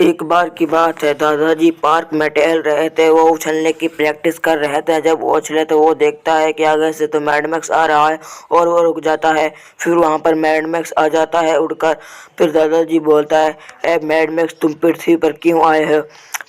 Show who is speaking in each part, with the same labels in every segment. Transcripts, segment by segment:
Speaker 1: एक बार की बात है, दादाजी पार्क में टहल रहे थे। वो उछलने की प्रैक्टिस कर रहे थे। जब वो उछले तो वो देखता है कि आगे से तो मैड मैक्स आ रहा है और वो रुक जाता है। फिर वहाँ पर मैड मैक्स आ जाता है उड़कर। फिर दादाजी बोलता है, ए मैड मैक्स, तुम पृथ्वी पर क्यों आए हो?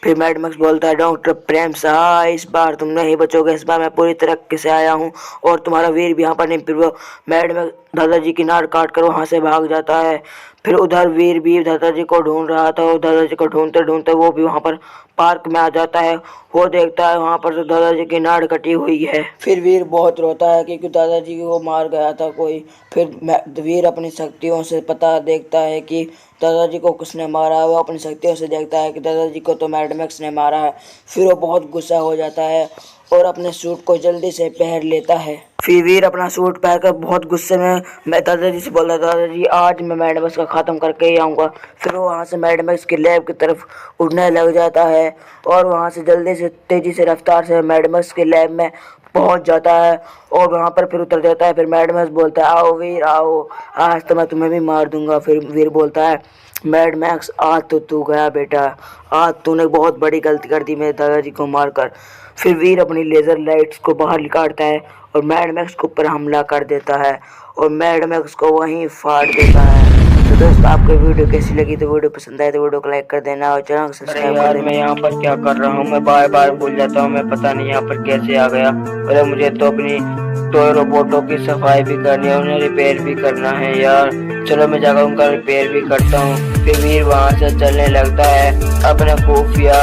Speaker 1: फिर मैड मैक्स बोलता है, डॉक्टर प्रेम साहब, इस बार तुम नहीं बचोगे। इस बार मैं पूरी तरह से आया हूँ और तुम्हारा वीर भी यहाँ पर नहीं। फिर वो मैड मैक्स दादाजी की नाड़ काट कर वहाँ से भाग जाता है। फिर उधर वीर भी दादाजी को ढूंढ रहा था और दादाजी को ढूंढते ढूंढते वो भी वहाँ पर पार्क में आ जाता है। वो देखता है वहाँ पर तो दादाजी की नाड़ कटी हुई है। फिर वीर बहुत रोता है क्योंकि दादाजी को मार गया था कोई। फिर वीर अपनी शक्तियों से पता देखता है कि दादाजी को किसने मारा है। वो अपनी शक्तियों से देखता है कि दादाजी को तो मैड मैक्स ने मारा है। फिर वो बहुत गुस्सा हो जाता है और अपने सूट को जल्दी से पहन लेता है। फिर वीर अपना सूट पहनकर बहुत गुस्से में मैं दादाजी से बोला, दादाजी आज मैं मैड मैक्स का ख़त्म करके ही आऊँगा। फिर वो वहाँ से मैड मैक्स की लैब की तरफ उड़ने लग जाता है और वहाँ से जल्दी से तेज़ी से रफ्तार से मैड मैक्स की लैब में पहुँच जाता है और वहाँ पर फिर उतर जाता है। फिर मैड मैक्स बोलता है, आओ वीर आओ, आज तो मैं तुम्हें भी मार दूंगा। फिर वीर बोलता है, मैड मैक्स आज तो तू गया बेटा, आज तूने बहुत बड़ी गलती कर दी मेरे दादाजी को मारकर। फिर वीर अपनी लेज़र लाइट्स को बाहर निकालता है और मैड मैक्स के ऊपर हमला कर देता है और मैड मैक्स को वहीं फाड़ देता है। तो दोस्तों, आपको वीडियो कैसी लगी? तो वीडियो पसंद आए तो वीडियो को लाइक कर देना और चैनल को सब्सक्राइब कर देना।
Speaker 2: मैं यहाँ पर क्या कर रहा हूँ? मैं बार बार भूल जाता हूँ, मैं पता नहीं यहाँ पर कैसे आ गया। अरे मुझे तो अपनी टॉय रोबोटों की सफाई भी करनी है, उन्हें रिपेयर भी करना है यार। चलो मैं जाकर उनका रिपेयर भी करता हूँ। फिर वीर वहाँ से चलने लगता है अपने खुफिया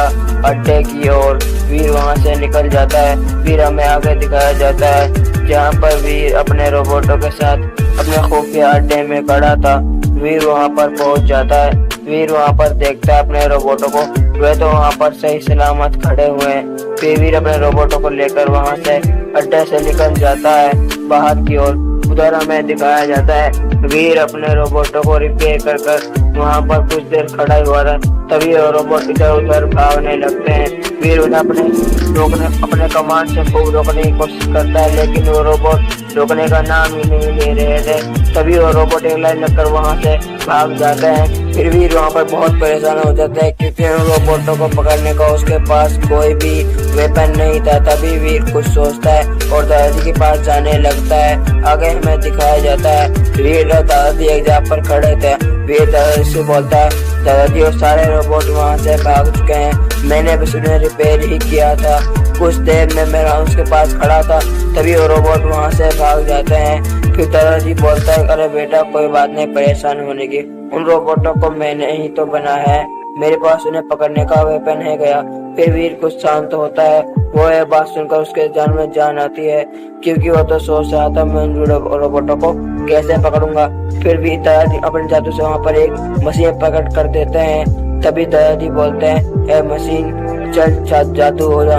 Speaker 2: अड्डे की ओर। वीर वहाँ से निकल जाता है। फिर हमें आगे दिखाया जाता है जहाँ पर वीर अपने रोबोटों के साथ अपने खुफिया अड्डे में खड़ा था। वीर वहाँ पर पहुँच जाता है। वीर वहाँ पर देखता है अपने रोबोटों को, वे तो वहाँ पर सही सलामत खड़े हुए हैं। फिर वीर अपने रोबोटों को लेकर वहाँ से अड्डे से निकल जाता है बाहर की ओर। उधर हमें दिखाया जाता है वीर अपने रोबोटों को रिपेयर कर वहाँ पर कुछ देर खड़ा हुआ था। तभी रोबोट इधर उधर भागने लगते हैं। वीर उन्हें अपने कमांड से खूब रोकने की कोशिश करता है, लेकिन वो रोबोट रोकने का नाम ही नहीं ले रहे थे। तभी वो रोबोट एक लाइन लगकर वहाँ से भाग जाते हैं। फिर वीर वहाँ पर बहुत परेशान हो जाता है क्योंकि उन रोबोटों को पकड़ने का उसके पास कोई भी वेपन नहीं था। तभी वीर कुछ सोचता है और दादाजी के पास जाने लगता है। आगे हमें दिखाया जाता है वीर और दादाजी एक जगह पर खड़े थे। वीर दादाजी से बोलता है, दादाजी वो सारे रोबोट वहाँ से भाग चुके हैं, मैंने बस उन्हें रिपेयर ही किया था। कुछ देर में मैं उसके पास खड़ा था, तभी वो रोबोट वहाँ से भाग जाते हैं। फिर दादाजी बोलता है, अरे बेटा कोई बात नहीं परेशान होने की, उन रोबोटों को मैंने ही तो बना है, मेरे पास उन्हें पकड़ने का वेपन है गया। फिर वीर कुछ शांत होता है। वो ये बात सुनकर उसके जान में जान आती है क्योंकि वो तो सोच रहा था मैं उन रोबोटों को कैसे पकड़ूंगा। फिर भी दादाजी अपने जादू से वहाँ पर एक मशीन पकड़ कर देते हैं। तभी दादाजी बोलते हैं, ए मशीन चल जादू हो जा,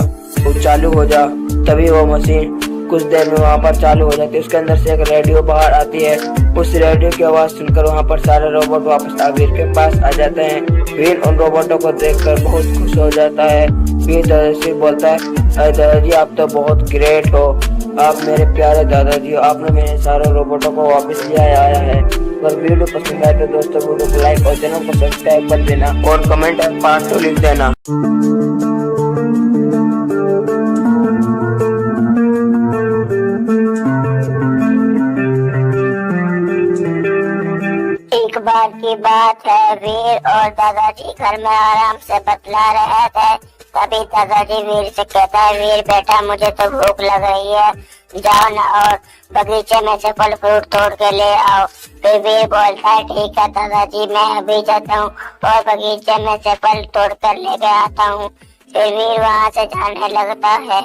Speaker 2: चालू हो जा। तभी वो मशीन कुछ देर में वहाँ पर चालू हो जाती है। उसके अंदर से एक रेडियो बाहर आती है। उस रेडियो की आवाज़ सुनकर वहाँ पर सारे रोबोट वापस वीर के पास आ जाते हैं। वीर उन रोबोटों को देखकर बहुत खुश हो जाता है। वीर दादाजी से बोलता है, अरे दादाजी आप तो बहुत ग्रेट हो, आप मेरे प्यारे दादाजी हो, आपने मेरे सारे रोबोटों को वापस ले आया है। अगर वीडियो पसंद आए तो दोस्तों वीडियो को लाइक और चैनल को सब्सक्राइब कर देना और कमेंट में पार्ट 2 लिख देना।
Speaker 3: एक बार की बात है, वीर और दादाजी घर में आराम से बतला रहे थे। तभी दादाजी वीर से कहता है, वीर बेटा मुझे तो भूख लग रही है, जाओ ना और बगीचे में से फल फ्रूट तोड़ के ले आओ। फिर वीर बोलता है, ठीक है दादाजी मैं अभी जाता हूँ और बगीचे में से फल तोड़ कर लेके आता हूँ। फिर वीर वहाँ से जाने लगता है।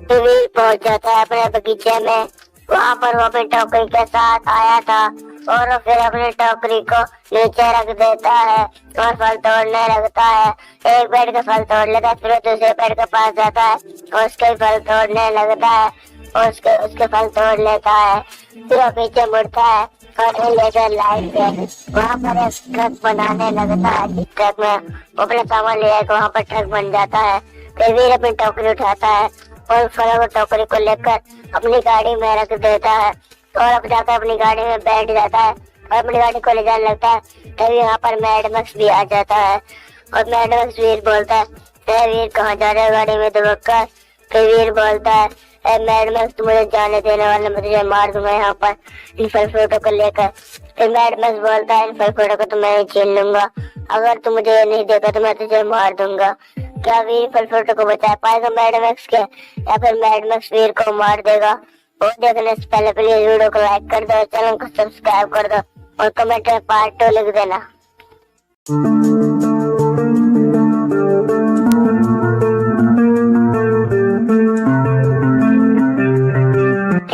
Speaker 3: फिर वीर पहुँच जाता है अपने बगीचे में। वहाँ पर वो अपनी टोकरी के साथ आया था और वो फिर अपनी टोकरी को नीचे रख देता है और फल तोड़ने लगता है। एक पेड़ के फल तोड़ लेता है, फिर दूसरे पेड़ के पास जाता है और उसके फल तोड़ने लगता है और उसके फल तोड़ लेता है। फिर वो पीछे मुड़ता है और लेकर लाइट पे वहाँ पर एक ट्रक बनाने लगता है। जिस ट्रक में वो अपना सामान ले आकर वहाँ पर ट्रक बन जाता है। फिर वीर अपनी टोकरी उठाता है और फलों की टोकरी को लेकर अपनी गाड़ी में रख देता है और अब जाकर अपनी गाड़ी में बैठ जाता है और अपनी गाड़ी को ले जाने लगता है। तभी यहाँ पर मैड मैक्स भी आ जाता है और मैडमैक्स वीर बोलता है वीर कहाँ जा रहे हो गाड़ी में दबकर। फिर वीर बोलता है मैडमैक्स तुम मुझे जाने देने वाले, मैं तुझे मार दूंगा यहाँ पर इन फल फ्रूटों को लेकर। फिर मैडमैक्स बोलता है इन फल फ्रूटों को तो मैं ही छीन लूंगा, अगर तुम मुझे नहीं देगा तो मैं तुझे मार दूंगा। क्या वीर फल फ्रूटों को बचा पाएगा मैडमैक्स के, या फिर मैडमैक्स वीर को मार देगा? और देखने से पहले प्लीज वीडियो को लाइक कर दो, चैनल को सब्सक्राइब कर दो और कमेंट में पार्ट 2 लिख देना।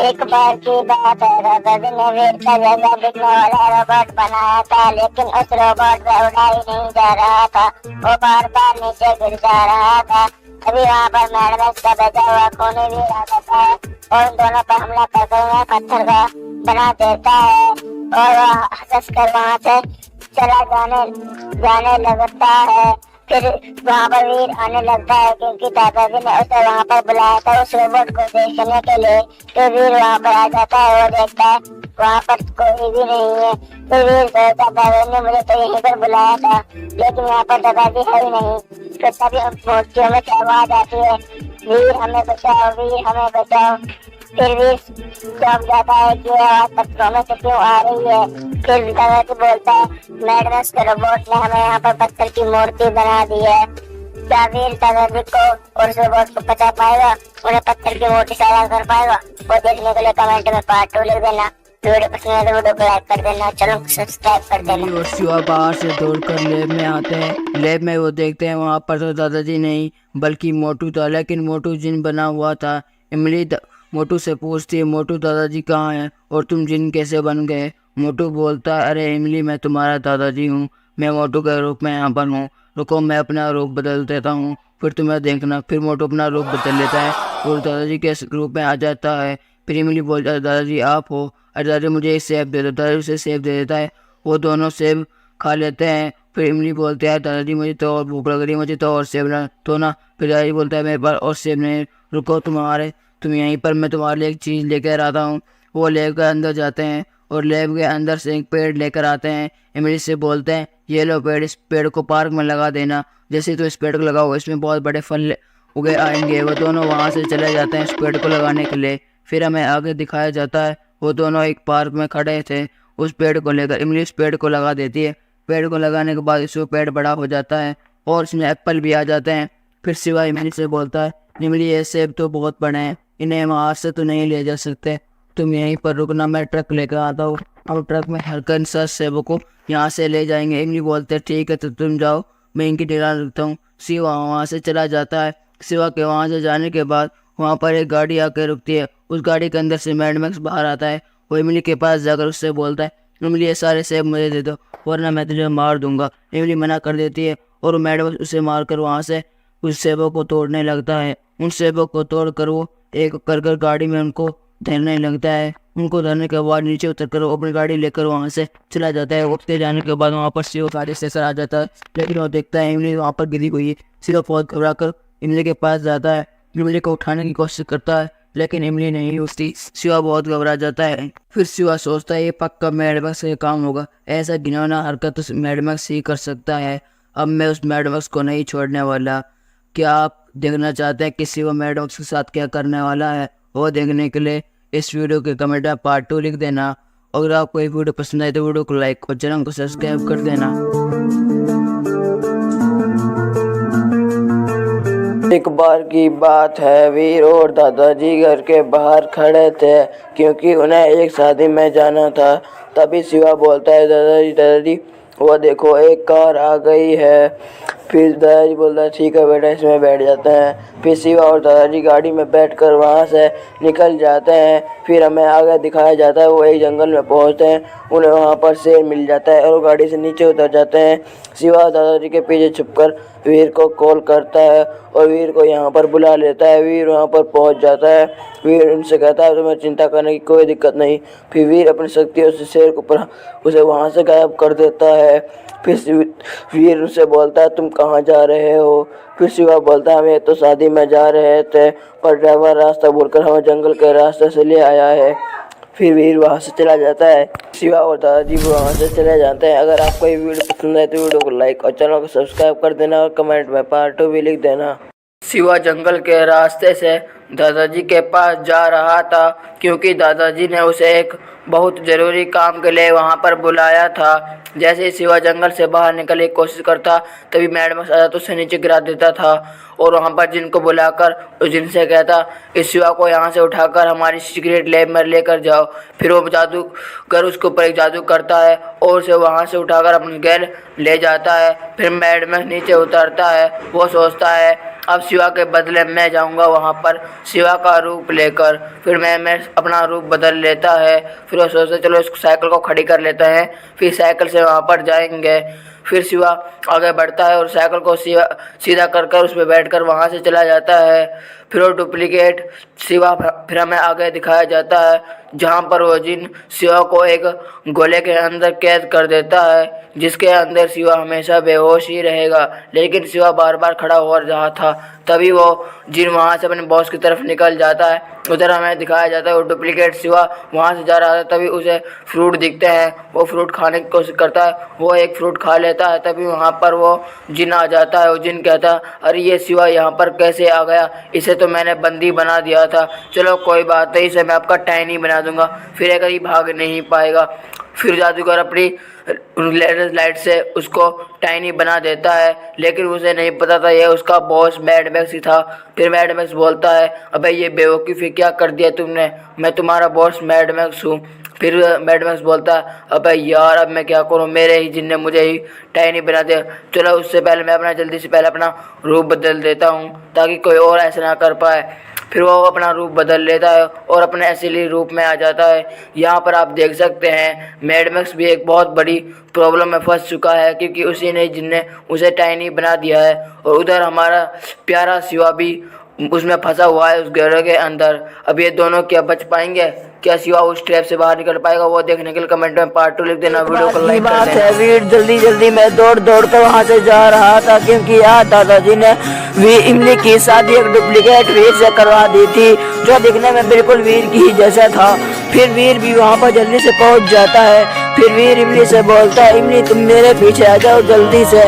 Speaker 3: एक बार की बात है, दादाजी ने वीर का जैसा दिखने वाला रोबोट बनाया था, लेकिन उस रोबोट से उड़ा ही नहीं जा रहा था, वो बार बार नीचे गिर जा रहा था। अभी वहाँ पर मैडमैक्स का बचा हुआ खूनी वीर आ जाता है और उन दोनों पर हमला करके उन्हें पत्थर का बना देता है और हंस कर वहाँ से चला जाने लगता है। फिर वहाँ पर वीर आने लगता है क्योंकि दादाजी ने उसे वहाँ पर बुलाया था उस रोबोट को देखने के लिए। तो वीर वहाँ पर आ जाता है, वो देखता है वहाँ पर कोई भी नहीं है। तो वीर सोचता दादाजी ने मुझे तो यहीं पर बुलाया था, लेकिन यहाँ पर दादाजी है ही नहीं। तो तभी मूर्तियों में आवाज आती है वीर हमें बचाओ, वीर हमें बचाओ। फिर वीर चौंक जाता है कि आवाज पत्थरों में से क्यों आ रही है। फिर दादाजी बोलता है मैडमैक्स के रोबोट ने हमें यहाँ पर पत्थर की मूर्ति बना दी है। क्या वीर दादाजी को और उस रोबोट को बचा पाएगा, उन्हें पत्थर की मूर्ति साझा कर पाएगा? वो देखने के लिए कमेंट में पार्ट 2 लिख देना। वीडियो पसंद है तो वीडियो को लाइक कर देना, चैनल को सब्सक्राइब कर देना।
Speaker 2: और शिवा बाहर से दौड़कर लैब में आते हैं। लैब में वो देखते हैं वहाँ पर तो दादाजी नहीं बल्कि मोटू था, लेकिन मोटू जिन बना हुआ था। इमली मोटू से पूछती है मोटू दादाजी कहाँ हैं और तुम जिन कैसे बन गए? मोटू बोलता है अरे इमली मैं तुम्हारा दादाजी हूँ, मैं मोटू के रूप में यहाँ पर हूँ, रुको मैं अपना रूप बदल देता हूँ फिर तुम्हें देखना। फिर मोटू अपना रूप बदल लेता है और दादाजी के रूप में आ जाता है। फिर इमली बोलता है दादाजी आप हो? अरे दादाजी मुझे एक सेब दे दो। दादाजी उसे सेब दे देता है, वो दोनों सेब खा लेते हैं। फिर इमली बोलते हैं दादाजी मुझे तो और भूख लग रही है, मुझे तो और सेब ना तो ना। फिर दादाजी बोलता है मेरे पास और सेब नहीं, रुको तुम यहीं पर मैं तुम्हारे लिए एक चीज़ लेकर आता हूँ। वो लैब के अंदर जाते हैं और लैब के अंदर से एक पेड़ लेकर आते हैं। इमली से बोलते हैं ये लो पेड़, इस पेड़ को पार्क में लगा देना, जैसे तो इस पेड़ को लगाओ इसमें बहुत बड़े फल उगे आएंगे। वो दोनों वहाँ से चले जाते हैं इस पेड़ को लगाने के लिए। फिर हमें आगे दिखाया जाता है वो दोनों एक पार्क में खड़े थे, उस पेड़ को लेकर इमली इस पेड़ को लगा देती है। पेड़ को लगाने के बाद इसमें पेड़ बड़ा हो जाता है और इसमें एप्पल भी आ जाते हैं। फिर सिवा इमली से बोलता है इमली ये सेब तो बहुत बड़े हैं, इन्हें वहाँ से तो नहीं ले जा सकते, तुम यहीं पर रुकना, मैं ट्रक लेकर आता हूँ, हम ट्रक में हल्का सा सेबों को यहाँ से ले जाएंगे। इमली बोलते हैं ठीक है तो तुम जाओ, मैं इनकी निगरानी रखता हूँ। सिवा वहाँ से चला जाता है। सिवा के वहाँ से जाने के बाद वहाँ पर एक गाड़ी आकर रुकती है। उस गाड़ी के अंदर से मैडमैक्स बाहर आता है। वो इमली के पास जाकर उससे बोलता है इमली ये सारे सेब मुझे दे दो वरना मैं तुझे मार दूंगा। इमली मना कर देती है और मैडमैक्स उसे मारकर वहाँ से उस सेबों को तोड़ने लगता है। उन सेबों को तोड़ कर वो एक कर गाड़ी में उनको धरने लगता है। उनको धरने के बाद नीचे उतर कर वो अपनी गाड़ी लेकर वहाँ से चला जाता है। उठते जाने के बाद वहाँ पर सिवा गाड़ी से आ जाता है, लेकिन वो देखता है इमली वहाँ पर गिरी हुई है। सिवा बहुत घबरा कर इमली के पास जाता है, इमली को उठाने की कोशिश करता है लेकिन इमली नहीं उठती। सिवा बहुत घबरा जाता है। फिर सिवा सोचता है ये पक्का मैडमैक्स का काम होगा, ऐसा घिनौना हरकत तो मैडमैक्स ही कर सकता है, अब मैं उस मैडमैक्स को नहीं छोड़ने वाला। क्या आप देखना चाहते हैं कि सिवा मैडमैक्स के साथ क्या करने वाला है? वो देखने के लिए इस वीडियो के कमेंट में पार्ट 2 लिख देना। अगर आपको ये वीडियो पसंद आए तो वीडियो को लाइक और चैनल को सब्सक्राइब कर देना।
Speaker 1: एक बार की बात है, वीर और दादाजी घर के बाहर खड़े थे क्योंकि उन्हें एक शादी में जाना था। तभी शिवा बोलता है दादाजी वो देखो एक कार आ गई है। फिर दादाजी बोलता है ठीक है बेटा इसमें बैठ जाते हैं। फिर शिवा और दादाजी गाड़ी में बैठकर वहाँ से निकल जाते हैं। फिर हमें आगे दिखाया जाता है वो एक जंगल में पहुँचते हैं, उन्हें वहाँ पर शेर मिल जाता है और वो गाड़ी से नीचे उतर जाते हैं। शिवा दादाजी के पीछे छुपकर वीर को कॉल करता है और वीर को यहाँ पर बुला लेता है। वीर वहाँ पर पहुँच जाता है। वीर उनसे कहता है तुम्हें चिंता करने की कोई दिक्कत नहीं। फिर वीर अपनी शक्तियों से शेर को उसे वहाँ से गायब कर देता है। फिर वीर उनसे बोलता है तुम कहाँ जा रहे हो? फिर शिवा बोलता है हमें तो शादी में जा रहे थे पर ड्राइवर रास्ता भूलकर हमें जंगल के रास्ते से ले आया है। फिर वीर वहाँ से चला जाता है। शिवा और दादाजी भी वहाँ से चले जाते हैं। अगर आपको ये वीडियो पसंद आए तो वीडियो को लाइक और चैनल को सब्सक्राइब कर देना और कमेंट में पार्ट 2 भी लिख देना। शिवा जंगल के रास्ते से दादाजी के पास जा रहा था क्योंकि दादाजी ने उसे एक बहुत ज़रूरी काम के लिए वहाँ पर बुलाया था। जैसे ही शिवा जंगल से बाहर निकलने की कोशिश करता तभी मैडमैक्स आ जाता, उसे नीचे गिरा देता था और वहाँ पर जिन को बुलाकर उस जिन से कहता इस शिवा को यहाँ से उठाकर हमारी सीक्रेट लैब में लेकर जाओ। फिर वो जादूगर उसके ऊपर एक जादू करता है और उसे वहाँ से उठाकर अपने घर ले जाता है। फिर मैडमैक्स नीचे उतरता है। वो सोचता है अब शिवा के बदले मैं जाऊंगा वहाँ पर शिवा का रूप लेकर। फिर मैं अपना रूप बदल लेता है। फिर वो सोचते चलो इस साइकिल को खड़ी कर लेते हैं, फिर साइकिल से वहाँ पर जाएंगे। फिर शिवा आगे बढ़ता है और साइकिल को सीधा कर उस पर बैठकर वहाँ से चला जाता है। फिर वो डुप्लीकेट शिवा फिर हमें आगे दिखाया जाता है जहाँ पर वो जिन शिवा को एक गोले के अंदर कैद कर देता है जिसके अंदर शिवा हमेशा बेहोश ही रहेगा। लेकिन शिवा बार बार खड़ा हो रहा था। तभी वो जिन वहाँ से अपने बॉस की तरफ निकल जाता है। उधर हमें दिखाया जाता है वो डुप्लीकेट शिवा वहाँ से जा रहा था। तभी उसे फ्रूट दिखते हैं। वो फ्रूट खाने की कोशिश करता है। वो एक फ्रूट खा लेता है। तभी वहाँ पर वो जिन आ जाता है। वो जिन कहता है अरे ये शिवा यहाँ पर कैसे आ गया, इसे तो मैंने बंदी बना दिया था। चलो कोई बात नहीं, इसे मैं आपका टाइनी बना दूंगा, फिर एक ही भाग नहीं पाएगा। फिर जादूगर अपनी लाइट से उसको टाइनी बना देता है। लेकिन उसे नहीं पता था ये उसका बॉस मैडमैक्स ही था। फिर मैडमैक्स बोलता है अबे ये बेवकूफ़ी क्या कर दिया तुमने, मैं तुम्हारा बॉस मैडमैक्स हूँ। फिर मैडमैक्स बोलता है अबे यार अब मैं क्या करूँ, मेरे ही जिन ने मुझे ही टाइनी बना दिया। चलो उससे पहले मैं जल्दी से अपना रूप बदल देता हूँ ताकि कोई और ऐसा ना कर पाए। फिर वो अपना रूप बदल लेता है और अपने असली रूप में आ जाता है। यहाँ पर आप देख सकते हैं मैडमैक्स भी एक बहुत बड़ी प्रॉब्लम में फंस चुका है क्योंकि उसी ने जिनने उसे टाइनी बना दिया है। और उधर हमारा प्यारा शिवा भी उसमें फंसा हुआ है उस घेरे के अंदर। अब ये दोनों क्या बच पाएंगे, क्या शिवा उस ट्रैप से बाहर निकल पाएगा, वो देखने के लिए कमेंट में पार्ट 2 लिख देना। वीडियो को लाइक कर देना। वीर जल्दी मैं दौड़ कर वहाँ से जा रहा था क्योंकि यार दादाजी ने वीर इमली की शादी एक डुप्लीकेट वीर से करवा दी थी जो दिखने में बिल्कुल वीर की ही जैसा था। फिर वीर भी वहाँ पर जल्दी से पहुँच जाता है। फिर वीर इमली से बोलता है इमली तुम मेरे पीछे आ जाओ जल्दी से।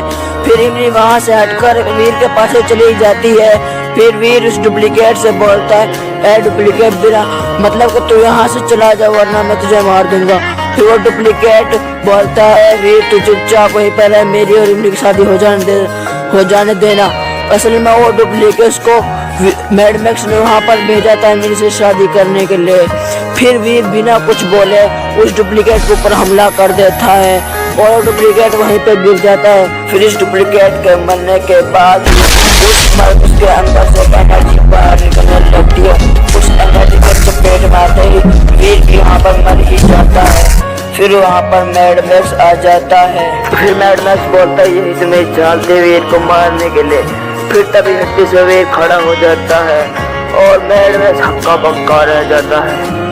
Speaker 1: फिर इमली वहाँ से हटकर वीर के पास चली जाती है। फिर वीर उस डुप्लीकेट से बोलता है ए डुप्लीकेट बिना मतलब कि तू यहाँ से चला जा वरना मैं तुझे मार दूंगा। फिर वो डुप्लीकेट बोलता है वीर तू चुपचाप वहीं पर है, मेरी और इमली की शादी हो जाने देना। असल में वो डुप्लीकेट को मैडमैक्स ने वहाँ पर भेजा था इमली से शादी करने के लिए। फिर वीर बिना कुछ बोले उस डुप्लीकेट के ऊपर हमला कर देता है और डुप्लीकेट वहीं पे गिर जाता है। फिर इस डुप्लीकेट के मरने के बाद उसके अंदर से एनर्जी बाहर निकलने लगती है। उस एनर्जी के चपेट में आते ही वीर भी वहाँ पर मर ही जाता है। फिर वहाँ पर मैडमैक्स आ जाता है। फिर मैडमैक्स बोलता है यही तुम्हें जानते वीर को मारने के लिए। फिर तभी मिट्टी से वीर खड़ा हो जाता है और मैडमैक्स हक्का बक्का रह जाता है।